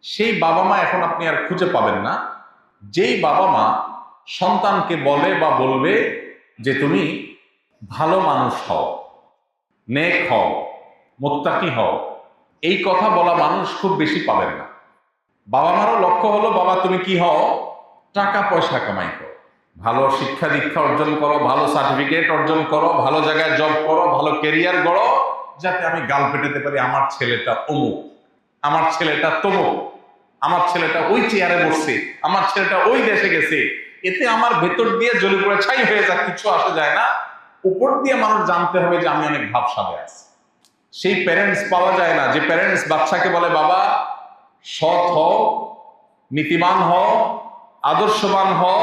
সেই বাবা মা এখন আপনি আর খুঁজে পাবেন না, যেই বাবা মা সন্তানকে বলে বা বলবে যে তুমি ভালো মানুষ হও, নেক হও, মুত্তাকি হও। এই কথা বলা মানুষ খুব বেশি পাবেন না। বাবা মারও লক্ষ্য হলো, বাবা তুমি কি হও? টাকা পয়সা কামাই করো, ভালো শিক্ষা দীক্ষা অর্জন করো, ভালো সার্টিফিকেট অর্জন করো, ভালো জায়গায় জব করো, ভালো ক্যারিয়ার গড়ো, যাতে আমি গাল পেটাতে পারি আমার ছেলেটা অমুক, আমার ছেলেটা তমুক, আমার ছেলেটা ওই চেয়ারে বসছে, আমার ছেলেটা ওই দেশে গেছে। এতে আমার ভেতর দিয়ে জ্বলে পড়ে ছাই হয়ে যাক, কিছু আসে যায় না। উপর দিয়ে মানুষ জানতে হবে যে আমি অনেক ভাবসাবে আছি। সেই প্যারেন্টস পাওয়া যায় না যে প্যারেন্টস বাচ্চাকে বলে বাবা সৎ হও, নীতিমান হও, আদর্শবান হও,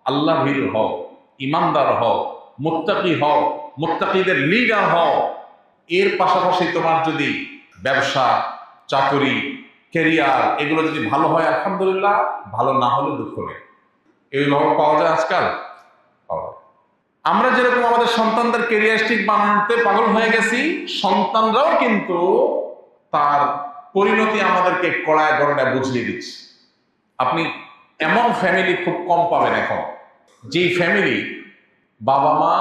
আল্লাহ ভীরু হও, ইমানদার হও, মুত্তাকি হও, মুত্তাকিদের লিডার হও। এর পাশাপাশি তোমার যদি ব্যবসা, চাকরি, ক্যারিয়ার এগুলো যদি ভালো হয় আলহামদুলিল্লাহ, ভালো না হলে দুঃখ নেই। এইভাবে পাওয়া যায় আজকাল, পাওয়া যায়। আমরা যেরকম আমাদের সন্তানদের ক্যারিয়ারিস্টিক বানাতে পাগল হয়ে গেছি, সন্তানরাও কিন্তু তার পরিণতি আমাদেরকে কড়ায় গড়ায় বুঝিয়ে দিচ্ছে। আপনি এমন ফ্যামিলি খুব কম পাবেন এখন, যেই ফ্যামিলি বাবা মা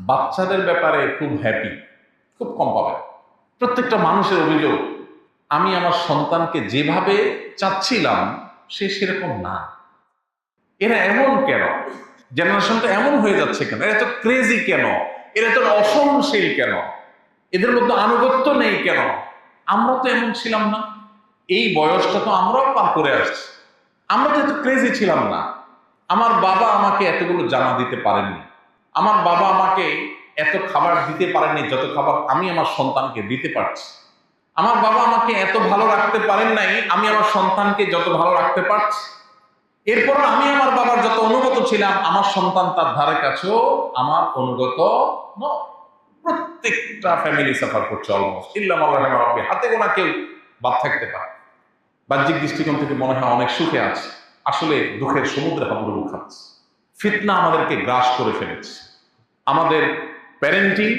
বাচ্চাদের ব্যাপারে খুব হ্যাপি, খুব কম পাবেন। প্রত্যেকটা মানুষের অভিযোগ, আমি আমার সন্তানকে যেভাবে চাচ্ছিলাম সে সেরকম না। এরা এমন কেন? জেনারেশনটা এমন হয়ে যাচ্ছে কেন? এরা তো ক্রেজি কেন? এরা তো অসহনশীল কেন? এদের মধ্যে আনুগত্য নেই কেন? আমরা তো এমন ছিলাম না। এই বয়সটা তো আমরাও পার করে আসছি। আমরা তো এত ক্রেজি ছিলাম না। আমার বাবা আমাকে এতগুলো জামা দিতে পারেননি, আমার বাবা আমাকে এত খাবার দিতে পারেননি যত খাবার আমি আমার সন্তানকে দিতে পারছি। আমার বাবা আমাকে এত ভালো রাখতে পারেন নাই, আমি আমার সন্তানকে যত ভালো রাখতে পারছি। এরপর আমি আমার বাবার যত অনুগত ছিলাম, আমার সন্তান তার ধারে কাছেও আমার অনুগত নয়। প্রত্যেকটা ফ্যামিলি সাফার করছে অলমোস্ট, ইল্লা মান রাহিমা রাব্বি। হাতে গোনা কেউ বাদ থাকতে পারে। বাহ্যিক দৃষ্টিকোণ থেকে মনে হয় অনেক সুখে আছে, আসলে দুঃখের সমুদ্রে হাবুডুবু খাচ্ছে। ফিতনা আমাদেরকে গ্রাস করে ফেলেছে। আমাদের প্যারেন্টিং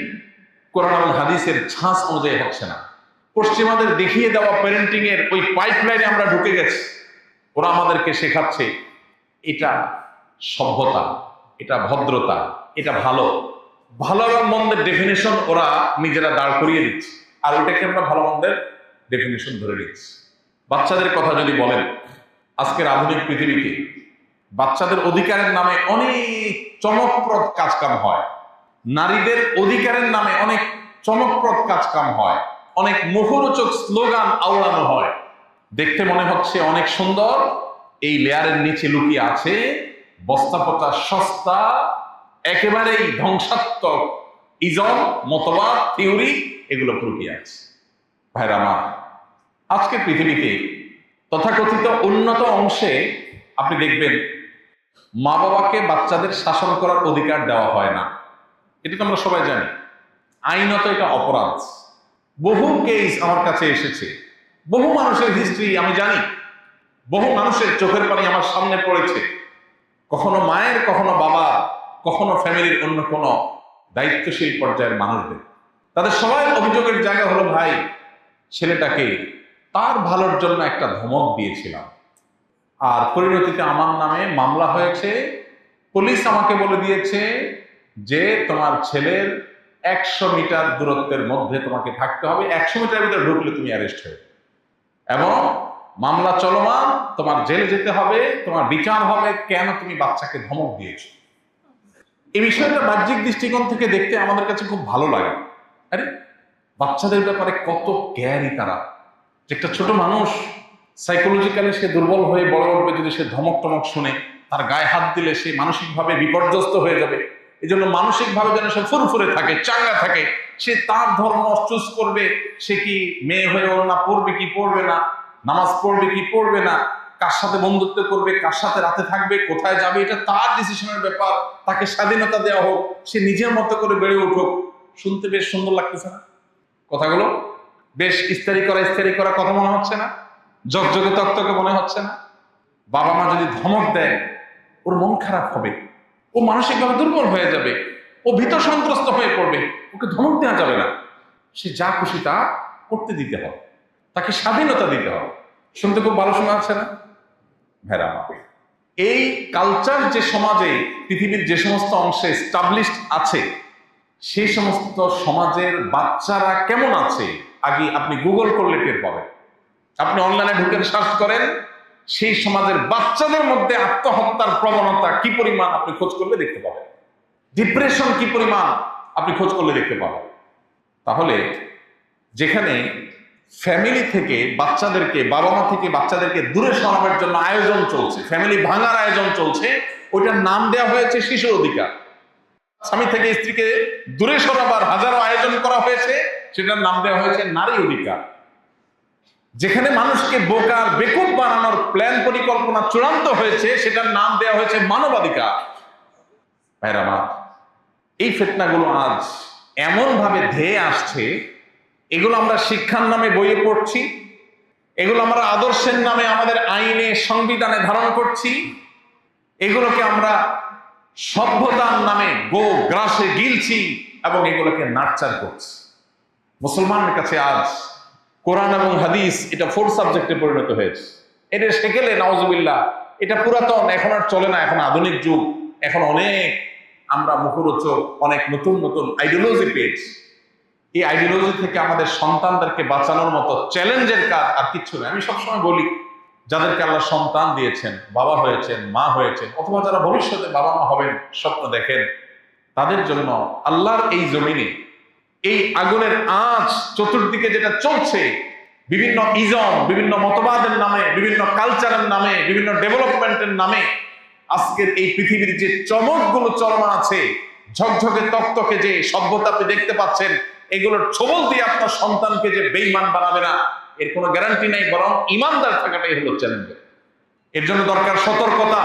কোরআন এবং হাদিসের ছাঁচ অনুযায়ী হচ্ছে না। পশ্চিমাদের দেখিয়ে দেওয়া প্যারেন্টিং এর ওই পাইপলাইনে আমরা ঢুকে গেছি। ওরা আমাদেরকে শেখাচ্ছে এটা সভ্যতা, এটা ভদ্রতা, এটা ভালো। ভালো এবং মন্দের ডেফিনেশন ওরা নিজেরা দাঁড় করিয়ে দিচ্ছে, আর ওটাকে আমরা ভালো মন্দের ডেফিনেশন ধরে নিচ্ছি। বাচ্চাদের কথা যদি বলেন, আজকের আধুনিক পৃথিবীতে বাচ্চাদের অধিকারের নামে অনেক চমকপ্রদ কাজকাম হয়, নারীদের অধিকারের নামে অনেক চমকপ্রদ কাজকাম হয়, অনেক মুখরোচক স্লোগান আওড়ানো হয়। দেখতে মনে হচ্ছে অনেক সুন্দর, এই লেয়ারের নিচে লুকিয়ে আছে বস্তাপচা সস্তা, একেবারেই ধ্বংসাত্মক ইজম, মতবাদ, থিওরি, এগুলো লুকিয়ে আছে। ভাইরা আমার, আজকে পৃথিবীতে তথাকথিত উন্নত অংশে আপনি দেখবেন মা বাবাকে বাচ্চাদের শাসন করার অধিকার দেওয়া হয় না। এটা তো আমরা সবাই জানি, আইনত এটা অপরাধ। বহু কেস আমার কাছে এসেছে, বহু মানুষের হিস্ট্রি আমি জানি, বহু মানুষের চোখের পানি আমার সামনে পড়েছে। কখনো মায়ের, কখনো বাবা, কখনো ফ্যামিলির অন্য কোনো দায়িত্বশীল পর্যায়ের মানুষদের। তাদের সবাই অভিযোগের জায়গা হলো, ভাই ছেলেটাকে তার ভালোর জন্য একটা ধমক দিয়েছিলাম, আর পরিণতিতে আমার নামে মামলা হয়েছে। পুলিশ আমাকে বলে দিয়েছে যে তোমার ছেলের 100 মিটার দূরত্বের মধ্যে তোমাকে থাকতে হবে, 100 মিটার ভিতরে ঢুকলে তুমি অ্যারেস্ট হবে, এবং মামলা চলমান, তোমার জেলে যেতে হবে, তোমার বিচার হবে কেন তুমি বাচ্চাকে ধমক দিয়েছো। এই বিষয়টা বাহ্যিক দৃষ্টিকোণ থেকে দেখতে আমাদের কাছে খুব ভালো লাগে। আরে বাচ্চাদের ব্যাপারে কত কেয়ারি তারা। যে একটা ছোট মানুষ সাইকোলজিক্যালি সে দুর্বল হয়ে বড় উঠবে যদি সে ধমক টমক শুনে, তার গায়ে হাত দিলে সে মানসিকভাবে বিপর্যস্ত হয়ে যাবে। এই জন্য মানসিকভাবে যেন সে ফুরফুরে থাকে, চাঙ্গা থাকে, সে তার ধর্ম চুজ করবে। সে কি মেয়ে হয়ে ওড়না পড়বে কি পড়বে না, নামাজ পড়বে কি পড়বে না, কার সাথে বন্ধুত্ব করবে, কার সাথে রাতে থাকবে, কোথায় যাবে, এটা তার ডিসিশনের ব্যাপার। তাকে স্বাধীনতা দেওয়া হোক, সে নিজের মতো করে বেড়ে উঠুক। শুনতে বেশ সুন্দর লাগতেছে না কথাগুলো? বেশ ইস্তারি করা কথা মনে হচ্ছে না? জগজগে তক্তকে মনে হচ্ছে না? বাবা মা যদি ধমক দেয়, ওর মন খারাপ হবে, ও মানসিকভাবে দুর্বল হয়ে যাবে, ও ভীত সন্ত্রস্ত হয়ে পড়বে। ওকে ধমক দেওয়া যাবে না, সে যা খুশি তা করতে দিতে হবে, তাকে স্বাধীনতা দিতে হবে। শুনতে খুব ভালো শোনা আছে না ভাইরা আমার? এই কালচার যে সমাজে পৃথিবীর যে সমস্ত অংশে এস্টাবলিশড আছে, সেই সমস্ত সমাজের বাচ্চারা কেমন আছে আগে আপনি গুগল করলে টের পাবেন। আপনি অনলাইনে ঢুকে সার্চ করেন, সেই সমাজের বাচ্চাদের মধ্যে আত্মহত্যার প্রবণতা কি পরিমাণ আপনি খোঁজ করলে দেখতে পাবেন, ডিপ্রেশন কি পরিমাণ আপনি খোঁজ করলে দেখতে পাবেন। তাহলে যেখানে ফ্যামিলি থেকে বাচ্চাদেরকে, বাবা মা থেকে বাচ্চাদেরকে দূরে সরানোর জন্য আয়োজন চলছে, ফ্যামিলি ভাঙার আয়োজন চলছে, ওইটার নাম দেওয়া হয়েছে শিশু অধিকার। স্বামী থেকে স্ত্রীকে দূরে সরাবার হাজারো আয়োজন করা হয়েছে, সেটার নাম দেওয়া হয়েছে নারী অধিকার। যেখানে মানুষকে বোকার বেকুব বানানোর প্ল্যান পরিকল্পনা চূড়ান্ত হয়েছে, সেটার নাম দেওয়া হয়েছে মানবাধিকার। ভাইরা আমার, এই ফিতনাগুলো আজ এমন ভাবে ধেয়ে আসছে, এগুলো আমরা শিক্ষার নামে বইয়ে পড়ছি, এগুলো আমরা আদর্শের নামে আমাদের আইনে সংবিধানে ধারণ করছি, এগুলোকে আমরা সভ্যতার নামে গো গ্রাসে গিলছি এবং এগুলোকে নার্চার করছি। মুসলমানের কাছে আজ কোরআন এবং হাদিস এটা ফোর্থ সাবজেক্টে পরিণত হয়েছে। এটা সেকেলে নাউজুবিল্লাহ, এটা পুরাতন, এখন আর চলে না, এখন আধুনিক যুগ, এখন অনেক আমরা মুখরোচক অনেক নতুন নতুন আইডিওলজি পেয়েছি। এই আইডিওলজি থেকে আমাদের সন্তানদেরকে বাঁচানোর মতো চ্যালেঞ্জের কাজ আর কিচ্ছু নেই। আমি সবসময় বলি, যাদেরকে আল্লাহ সন্তান দিয়েছেন, বাবা হয়েছেন, মা হয়েছেন, অথবা যারা ভবিষ্যতে বাবা মা হবেন স্বপ্ন দেখেন, তাদের জন্য আল্লাহর এই জমিনে এই আগুনের আঁচ চতুর্দিকে যেটা চলছে, বিভিন্ন ইজম, বিভিন্ন মতবাদের নামে, বিভিন্ন কালচারের নামে, বিভিন্ন ডেভেলপমেন্টের নামে আজকের এই পৃথিবীর যে চমকগুলো চলমান আছে, ঝকঝকে তকতকে যে সভ্যতা আপনি দেখতে পাচ্ছেন, এগুলোর ছবল দিয়ে আপনার সন্তানকে যে বেঈমান বানাবে না, এর কোনো গ্যারান্টি নেই, বরং ইমানদার থাকাটাই হলো চ্যালেঞ্জ। এর জন্য দরকার সতর্কতা,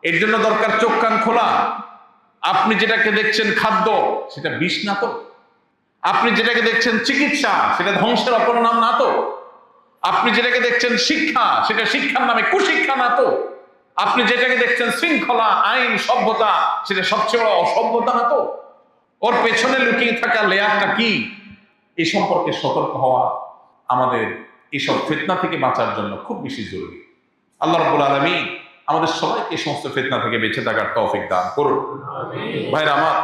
এর জন্য দরকার চোখ কান খোলা। আপনি যেটাকে দেখছেন খাদ্য, সেটা বিষ না তো? আপনি যেটাকে দেখছেন চিকিৎসা, সেটা ধ্বংসের অপর নাম না তো? আপনি যেটাকে দেখছেন শিক্ষা, সেটা শিক্ষার নামে কুশিক্ষা না তো? আপনি যেটাকে দেখছেন শৃঙ্খলা, আইন, সভ্যতা, সেটা সবচেয়ে বড় অসভ্যতা না তো? ওর পেছনে লুকিয়ে থাকা লেয়ারটা কি, এই সম্পর্কে সতর্ক হওয়া আমাদের এইসব ফিতনা থেকে বাঁচার জন্য খুব বেশি জরুরি। আল্লাহ রাব্বুল আলামিন আমাদের সবাইকে এই সমস্ত ফিতনা থেকে বেঁচে থাকার তৌফিক দান করুন। ভাইরা আমার,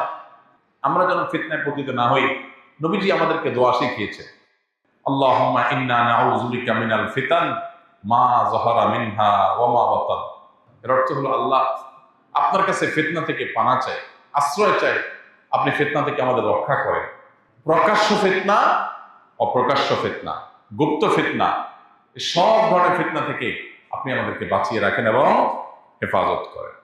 আমরা যেন ফিতনায় পতিত না হই, নবীজি আমাদেরকে দোয়া শিখিয়েছে, আল্লাহুম্মা ইন্না নাউযু বিকা মিনাল ফিতান মা যাহারা মিনহা ওয়া মা বাতান। এর অর্থ হলো, আল্লাহ আপনার কাছে ফিতনা থেকে পানা চাই, আশ্রয় চাই, আপনি ফিতনা থেকে আমাদের রক্ষা করেন। প্রকাশ্য ফিতনা, অপ্রকাশ্য ফিতনা, গুপ্ত ফিতনা, সব ধরনের ফিতনা থেকে আপনি আমাদেরকে বাঁচিয়ে রাখেন এবং হেফাজত করেন।